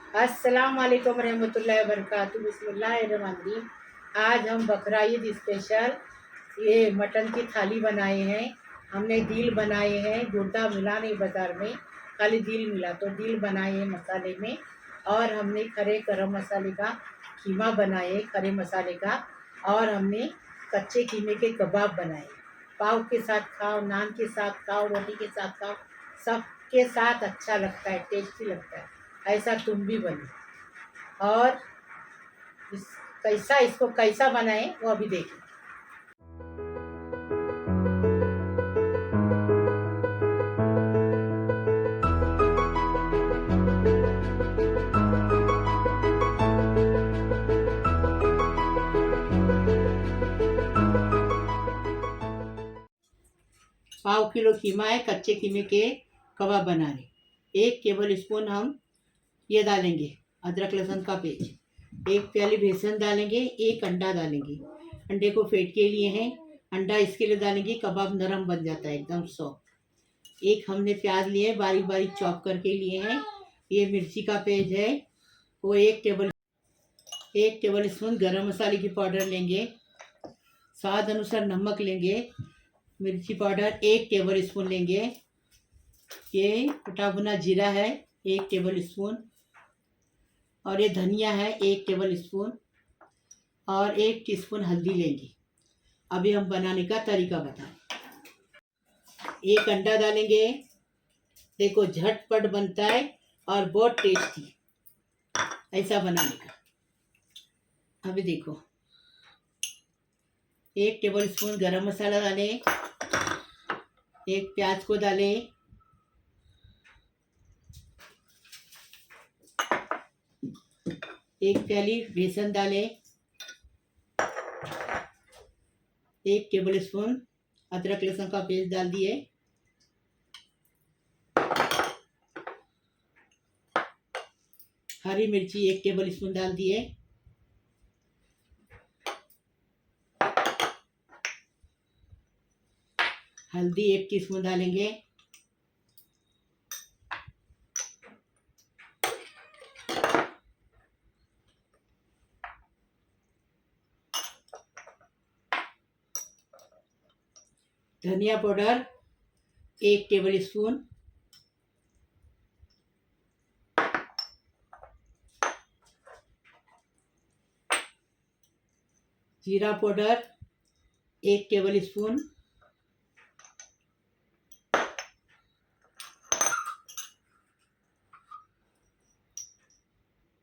अस्सलाम वालेकुम रहमतुल्लाहि व बरकातुहू। बिस्मिल्लाहिर्रहमानिर्रहीम। आज हम बकरा ईद स्पेशल ये मटन की थाली बनाए हैं। हमने दिल बनाए हैं, गुर्दा मिला नहीं बाज़ार में, खाली दिल मिला तो दिल बनाए हैं मसाले में। और हमने खड़े गरम मसाले का कीमा बनाए, खड़े मसाले का। और हमने कच्चे कीमे के कबाब बनाए। पाव के साथ खाओ, नान के साथ खाओ, रोटी के साथ खाओ, सबके साथ अच्छा लगता है, टेस्टी लगता है। ऐसा तुम भी बनो। और इस इसको कैसा बनाए वो अभी देखो। पाव किलो कीमा है, कच्चे कीमे के कबाब बना रहे। 1 टेबल स्पून हम ये डालेंगे अदरक लहसुन का पेस्ट। 1 प्याली बेसन डालेंगे। 1 अंडा डालेंगे। अंडे को फेंट के लिए हैं। अंडा इसके लिए डालेंगे कबाब नरम बन जाता है, एकदम सॉफ्ट। 1 हमने प्याज लिए बारीक बारीक चॉप करके लिए हैं। ये मिर्ची का पेस्ट है वो 1 टेबल स्पून गरम मसाले की पाउडर लेंगे। स्वाद अनुसार नमक लेंगे। मिर्ची पाउडर 1 टेबल स्पून लेंगे। ये कुटा भुना जीरा है 1 टेबल स्पून। और ये धनिया है 1 टेबल स्पून। और 1 टीस्पून हल्दी लेंगे। अभी हम बनाने का तरीका बताएं। 1 अंडा डालेंगे। देखो झटपट बनता है और बहुत टेस्टी ऐसा बनाने का। अभी देखो 1 टेबल स्पून गरम मसाला डालें। 1 प्याज को डालें। 1 प्याली बेसन डालें। 1 टेबल स्पून अदरक लहसुन का पेस्ट डाल दिए। हरी मिर्ची 1 टेबल स्पून डाल दिए। हल्दी 1 टीस्पून डालेंगे। धनिया पाउडर 1 टेबल स्पून। जीरा पाउडर 1 टेबल स्पून।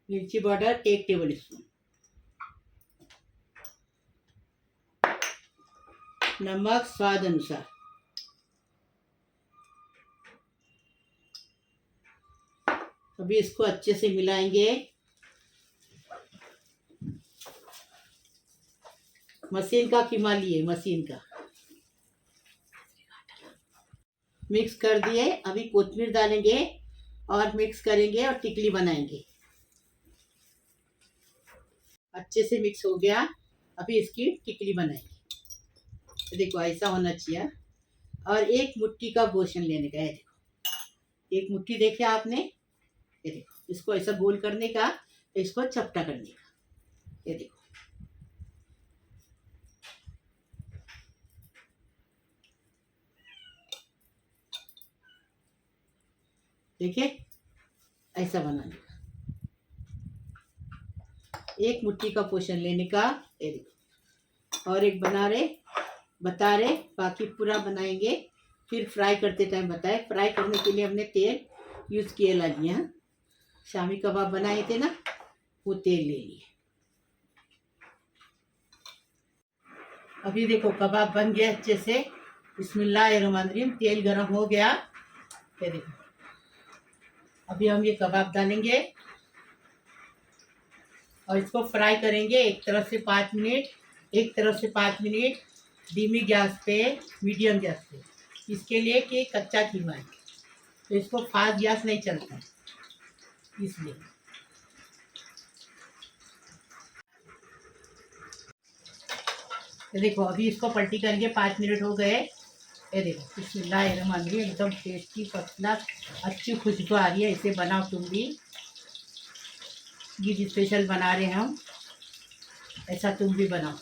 मिर्ची पाउडर 1 टेबल स्पून। नमक स्वाद अनुसार। अभी इसको अच्छे से मिलाएंगे। मशीन का कीमा लिए, मशीन का मिक्स कर दिए। अभी कोथिमीर डालेंगे और मिक्स करेंगे और टिकली बनाएंगे। अच्छे से मिक्स हो गया। अभी इसकी टिकली बनाएंगे। देखो ऐसा होना चाहिए। और 1 मुट्ठी का बेसन लेने का है। देखो 1 मुट्ठी देखे आपने। ये देखो इसको ऐसा गोल करने का, इसको चपटा करने का। ये देखो देखिए ऐसा बनाने का। 1 मुट्ठी का पोषण लेने का। ये देखो और एक बता रहे बाकी पूरा बनाएंगे। फिर फ्राई करते टाइम बताए। फ्राई करने के लिए हमने तेल यूज़ किए ला लिया। शामी कबाब बनाए थे ना, वो तेल ले लिए। अभी देखो कबाब बन गया अच्छे से। बिस्मिल्लाहिर्रहमानिर्रहीम। तेल गरम हो गया। ये देखो अभी हम ये कबाब डालेंगे और इसको फ्राई करेंगे एक तरफ से 5 मिनट। एक तरफ से 5 मिनट धीमी गैस पे, मीडियम गैस पे। इसके लिए कि कच्चा कीमा है तो इसको फास्ट गैस नहीं चलता, इसलिए। तो देखो अभी इसको पलटी करेंगे। 5 मिनट हो गए। ये देखो बिस्मिल्लाहिर्रहमानिर्रहीम। एकदम टेस्टी फर्स्ट क्लास अच्छी खुशबू आ रही है। इसे बनाओ तुम भी। घी स्पेशल बना रहे हैं हम, ऐसा तुम भी बनाओ।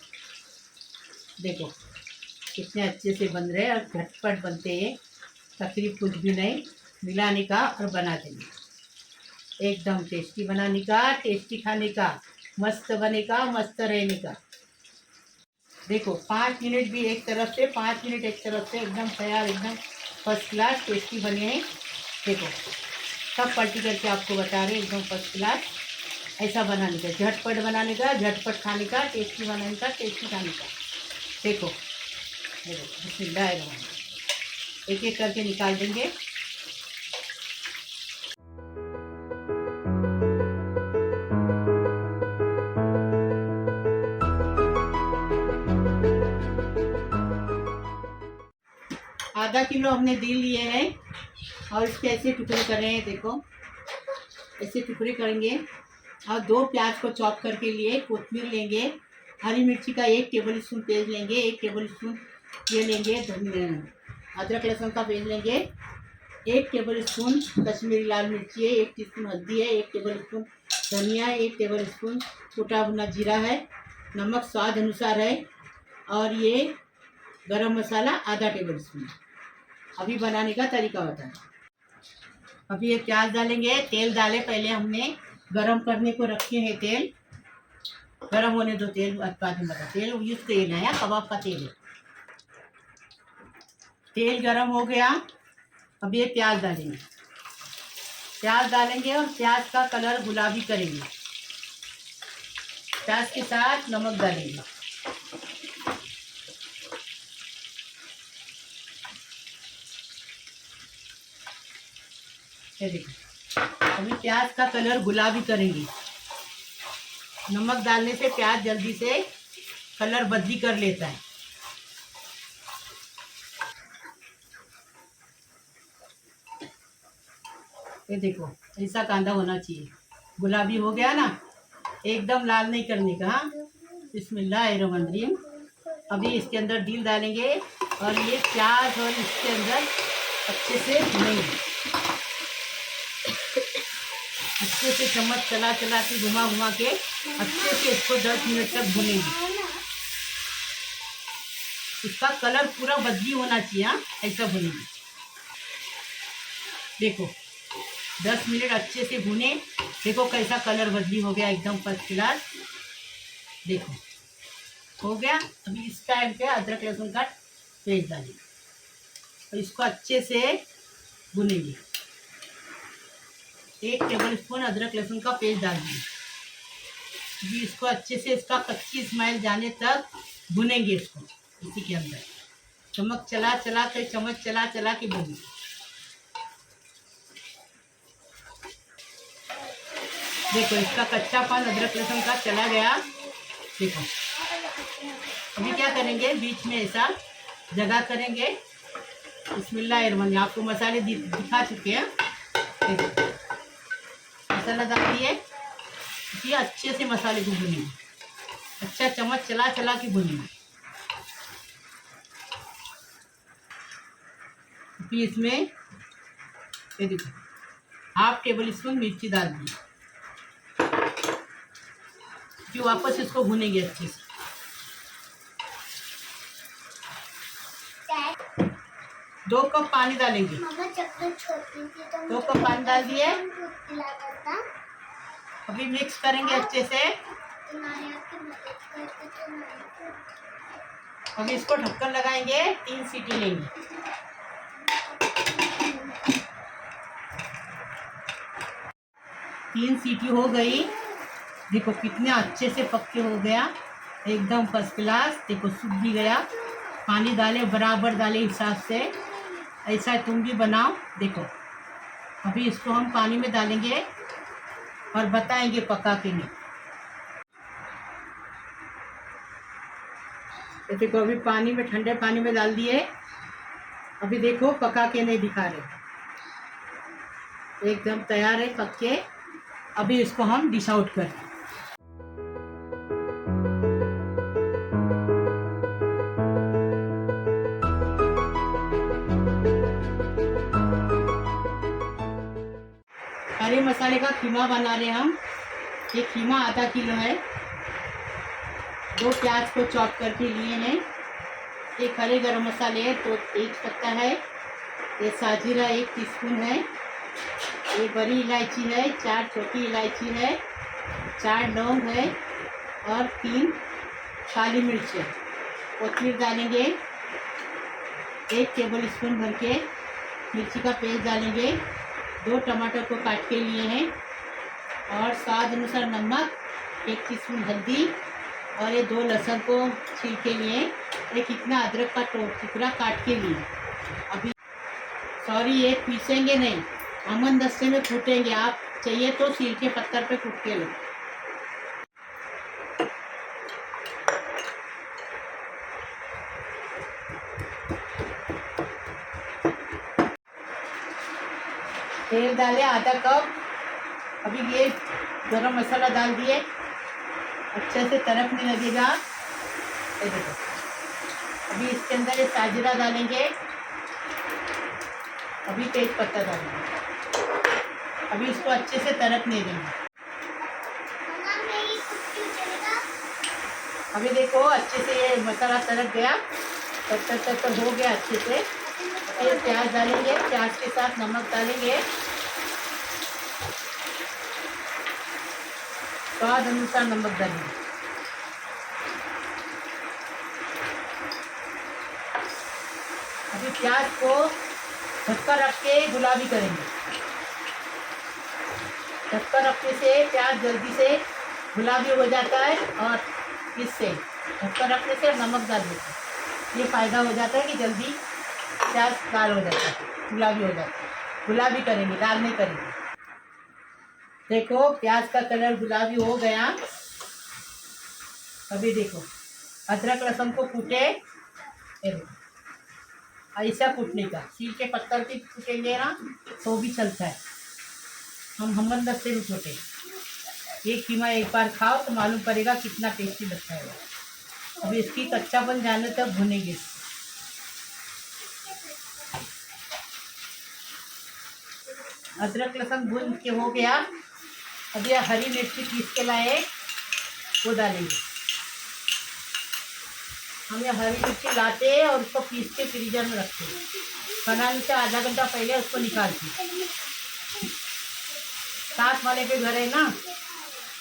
देखो कितने अच्छे से बन रहे हैं और झटपट बनते हैं, तकलीफ कुछ भी नहीं, मिलाने का और बना देंगे। एकदम टेस्टी बनाने का, टेस्टी खाने का, मस्त बने का, मस्त रहने का। देखो 5 मिनट भी एक तरफ से, 5 मिनट एक तरफ से, एकदम तैयार, एकदम फर्स्ट क्लास टेस्टी बने हैं। देखो सब पलटी करके आपको बता रहे हैं, एकदम फर्स्ट क्लास। ऐसा बनाने का, झटपट बनाने का, झटपट खाने का, टेस्टी बनाने का, टेस्टी खाने का। देखो देखो बिस्मिल्लाह, एक एक करके निकाल देंगे। आधा किलो हमने दिल लिए हैं और इसके ऐसे टुकड़े कर रहे हैं। देखो ऐसे टुकड़े करेंगे। और 2 प्याज को चॉप करके लिए, कोतमीर लेंगे, हरी मिर्ची का 1 टेबल स्पून पेस्ट लेंगे, 1 टेबल स्पून ये लेंगे, अदरक लहसुन का पेस्ट लेंगे, 1 टेबल स्पून कश्मीरी लाल मिर्ची है, 1 टीस्पून हल्दी है, 1 टेबल स्पून धनिया है, 1 टेबल स्पून कुटा भुना जीरा है, नमक स्वाद अनुसार है, और ये गरम मसाला आधा टेबल स्पून। अभी बनाने का तरीका बताएं। अभी ये प्याज डालेंगे, तेल डाले, पहले हमने गरम करने को रखे हैं तेल, गरम होने दो तेल, बाद में बता। तेल यूज तेल है या कबाब का तेल है। तेल गरम हो गया, अब ये प्याज डालेंगे, प्याज डालेंगे और प्याज का कलर गुलाबी करेंगे। प्याज के साथ नमक डालेंगे, ये देखो अभी प्याज का कलर गुलाबी करेंगे। नमक डालने से प्याज जल्दी से कलर बदली कर लेता है। ये देखो ऐसा कांदा होना चाहिए, गुलाबी हो गया ना, एकदम लाल नहीं करने का। बिस्मिल्लाहिर्रहमानिर्रहीम। अभी इसके अंदर दिल डालेंगे और ये प्याज और इसके अंदर अच्छे से भुनेंगे, अच्छे से चम्मच चला चला के, घुमा घुमा के अच्छे से इसको 10 मिनट तक भुनेंगे। इसका कलर पूरा बदली होना चाहिए, ऐसा भुनेंगे। देखो 10 मिनट अच्छे से भुने, देखो कैसा कलर बदली हो गया, एकदम फर्स्ट क्लास। देखो हो गया। अभी इस टाइम पे अदरक लहसुन का पेस्ट डालेंगे और इसको अच्छे से भुनेंगे। 1 टेबल स्पून अदरक लहसुन का पेस्ट डाल दिए। अभी इसको अच्छे से, इसका कच्ची स्मेल जाने तक भुनेंगे इसको। इसी के अंदर चम्मच चला चला के, चम्मच चला चला के भुनेंगे। देखो इसका कच्चापन अदरक लहसुन का चला गया। देखो अभी क्या करेंगे, बीच में ऐसा जगह करेंगे। बिस्मिल्लाहिर्रहमानिर्रहीम। आपको मसाले दिखा चुके हैं। देखो मसाला डाल दिए, ये अच्छे से मसाले को भुनेंगे, अच्छा चम्मच चला चला के भुनेंगे। फिर इसमें ये देखो 1/2 टेबल स्पून मिर्ची डाल दी। फिर वापस इसको भुनेंगे अच्छे से। 2 कप पानी डालेंगे। 2 कप पानी डाल दिए। अभी मिक्स करेंगे अच्छे से। अभी इसको ढक्कन लगाएंगे, 3 सीटी लेंगे। तीन सीटी हो गई। देखो कितने अच्छे से पक्के हो गया, एकदम फर्स्ट क्लास। देखो सूख भी गया, पानी डाले बराबर डाले हिसाब से, ऐसा तुम भी बनाओ। देखो अभी इसको हम पानी में डालेंगे और बताएंगे पका के नहीं। तो देखो अभी पानी में, ठंडे पानी में डाल दिए। अभी देखो पका के नहीं दिखा रहे, एकदम तैयार है पक्के। अभी इसको हम डिश आउट करें। हरे मसाले का कीमा बना रहे हैं हम। ये कीमा आधा किलो है। 2 प्याज को चॉप करके लिए हैं। एक हरे गरम मसाले है तो 1 पत्ता है। ये साजीरा 1 टीस्पून है। ये बड़ी इलायची है, 4 छोटी इलायची है, 4 लौंग है और 3 काली मिर्च है। कोथिंबीर डालेंगे। 1 टेबल स्पून भर के मिर्ची का पेस्ट डालेंगे। 2 टमाटर को काट के लिए हैं और स्वाद अनुसार नमक, 1 टीस्पून हल्दी और ये 2 लहसुन को छील के लिए, एक इतना अदरक का टुकड़ा काट के लिए। अभी ये पीसेंगे नहीं, अमन दस्ते में कूटेंगे। आप चाहिए तो सील के पत्थर पे कूट के लो। तेल डाले आधा कप। अभी ये गरम मसाला डाल दिए, अच्छे से तड़कने लगेगा। ये देखो, अभी इसके अंदर ये साजीरा डालेंगे। अभी तेज पत्ता डालेंगे। अभी इसको अच्छे से तड़कने देंगे। अभी देखो अच्छे से ये मसाला तड़क गया, तक हो गया अच्छे से। फिर प्याज डालेंगे, प्याज के साथ नमक डालेंगे, स्वाद अनुसार नमक डालेंगे। अभी प्याज को ढक्कन रख के गुलाबी करेंगे। ढक्कन रखने से प्याज जल्दी से गुलाबी हो जाता है और इससे ढक्कन रखने से नमक डाल देते हैं, ये फ़ायदा हो जाता है कि जल्दी प्याज लाल हो जाता है, गुलाबी हो जाता है। गुलाबी करेंगे, लाल नहीं करेंगे। देखो प्याज का कलर गुलाबी हो गया। अभी देखो अदरक लहसुन को कूटे, ऐसा कूटने का, सील के पत्थर पे कूटेंगे ना तो भी चलता है। हम हमन दस्ते में कूटे। ये कीमा एक बार खाओ तो मालूम पड़ेगा कितना टेस्टी लगता है। अभी इसकी कच्चापन जाने तक भुनेंगे। अदरक लहसुन भून के हो गया। अभी हरी मिर्ची पीस के लाए वो डालेंगे। हम ये हरी मिर्ची लाते हैं और उसको पीस के फ्रीजर में रखते हैं। बनाने से आधा घंटा पहले उसको निकालते हैं। साथ वाले के घर है ना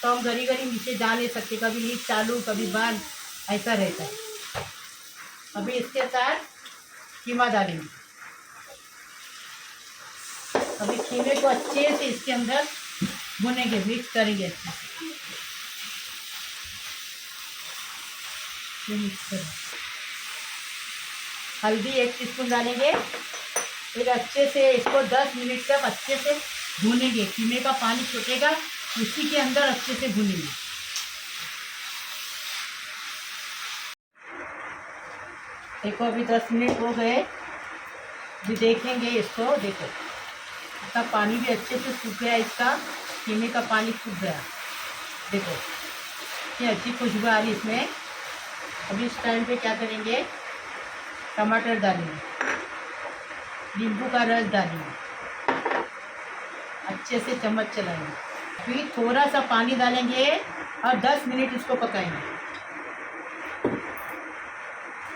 तो हम घड़ी घड़ी नीचे जा नहीं सकते, कभी लीड चालू कभी बंद, ऐसा रहता है। अभी इसके साथ कीमा डालेंगे। अभी कीमे को अच्छे से इसके अंदर भुनेंगे, मिक्स करेंगे अच्छे से। मिक्स करें। हल्दी 1 टीस्पून डालेंगे। फिर अच्छे से इसको 10 मिनट तक अच्छे से भूनेंगे। कीमे का पानी छूटेगा, उसी के अंदर अच्छे से भूनेंगे। देखो अभी 10 मिनट हो गए। अभी देखेंगे इसको। देखो इसका पानी भी अच्छे से सूख गया, इसका कीमे का पानी सूख गया। देखो ये अच्छी खुशबू आ रही इसमें। अभी इस टाइम पे क्या करेंगे, टमाटर डालेंगे, नींबू का रस डालेंगे, अच्छे से चम्मच चलाएंगे। फिर थोड़ा सा पानी डालेंगे और 10 मिनट इसको पकाएंगे।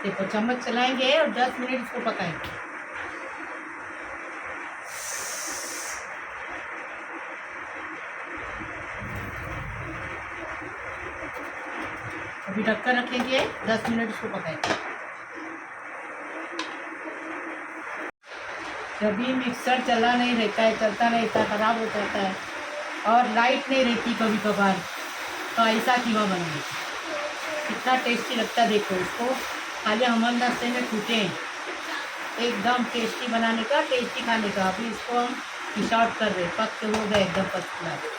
देखो चम्मच चलाएंगे और 10 मिनट इसको पकाएंगे। अभी ढक्कन रखेंगे, 10 मिनट इसको पकाएंगे। जब भी मिक्सर चला नहीं रहता है, चलता नहीं रहता, ख़राब हो जाता है और लाइट नहीं रहती कभी कभार, तो ऐसा कीमा बनाएंगे। कितना टेस्टी लगता है। देखो इसको खाली हमन दस्ते में कूटे, एकदम टेस्टी बनाने का, टेस्टी खाने का। अभी इसको हम डिश आउट कर रहे, पक के हो गए एकदम फर्स्ट क्लास।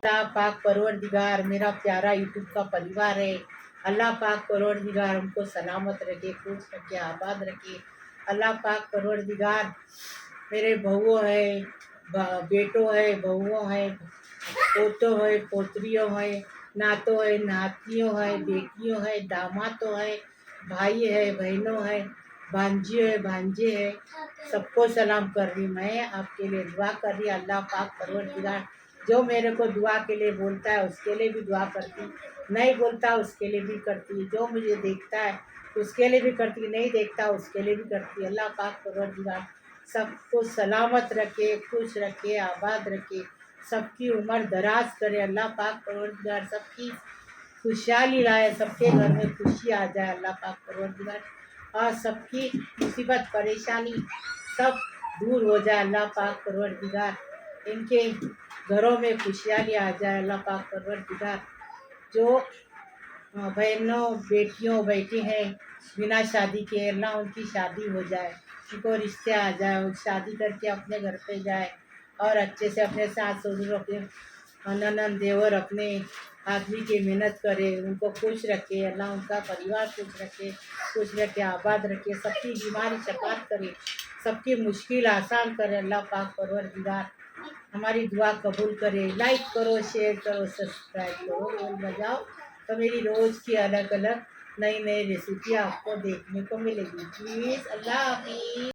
अल्लाह पाक परवरदिगार मेरा प्यारा यूट्यूब का परिवार है। अल्लाह पाक परवरदिगार हमको सलामत रखे, खुश रखे, आबाद रखे। अल्लाह पाक परवरदिगार मेरे बहुओं है, बेटों है, बहुओं है, पोतों है, पोतरियों है, नातों है, नातियों है, बेटियों है, दामादों है, भाई है, बहनों है, भांजी है, भांजे है, सबको सलाम कर रही। मैं आपके लिए दुआ कर रही। अल्लाह पाक परवरदिगार जो मेरे को दुआ के लिए बोलता है उसके लिए भी दुआ करती, नहीं बोलता उसके लिए भी करती, जो मुझे देखता है उसके लिए भी करती, नहीं देखता उसके लिए भी करती। अल्लाह पाक परवरदिगार सबको सलामत रखे, खुश रखे, आबाद रखे, सबकी उम्र दराज करे। अल्लाह पाक परवरदिगार सबकी खुशहाली लाए, सबके घर में खुशी आ जाए। अल्लाह पाक परवरदिगार और सबकी मुसीबत परेशानी सब दूर हो जाए। अल्लाह पाक परवरदिगार इनके घरों में खुशहाली आ जाए। अल्लाह पाक परवरदिगार जो बहनों बेटियों बेटे हैं बिना शादी के, अल्लाह उनकी शादी हो जाए, उनको रिश्ते आ जाए, वो शादी करके अपने घर पे जाए और अच्छे से अपने सास ससुर अपने ननद देवर अपने आदमी की मेहनत करे, उनको खुश रखे। अल्लाह उनका परिवार खुश रखे, आबाद रखे, सबकी बीमारी शफात करे, सबकी मुश्किल आसान करे। अल्लाह पाक परवरदिगार हमारी दुआ कबूल करे। लाइक करो, शेयर करो, सब्सक्राइब करो, बेल बजाओ, तो मेरी रोज़ की अलग अलग नई नई रेसिपी आपको देखने को मिलेगी। प्लीज़, अल्लाह हाफिज़।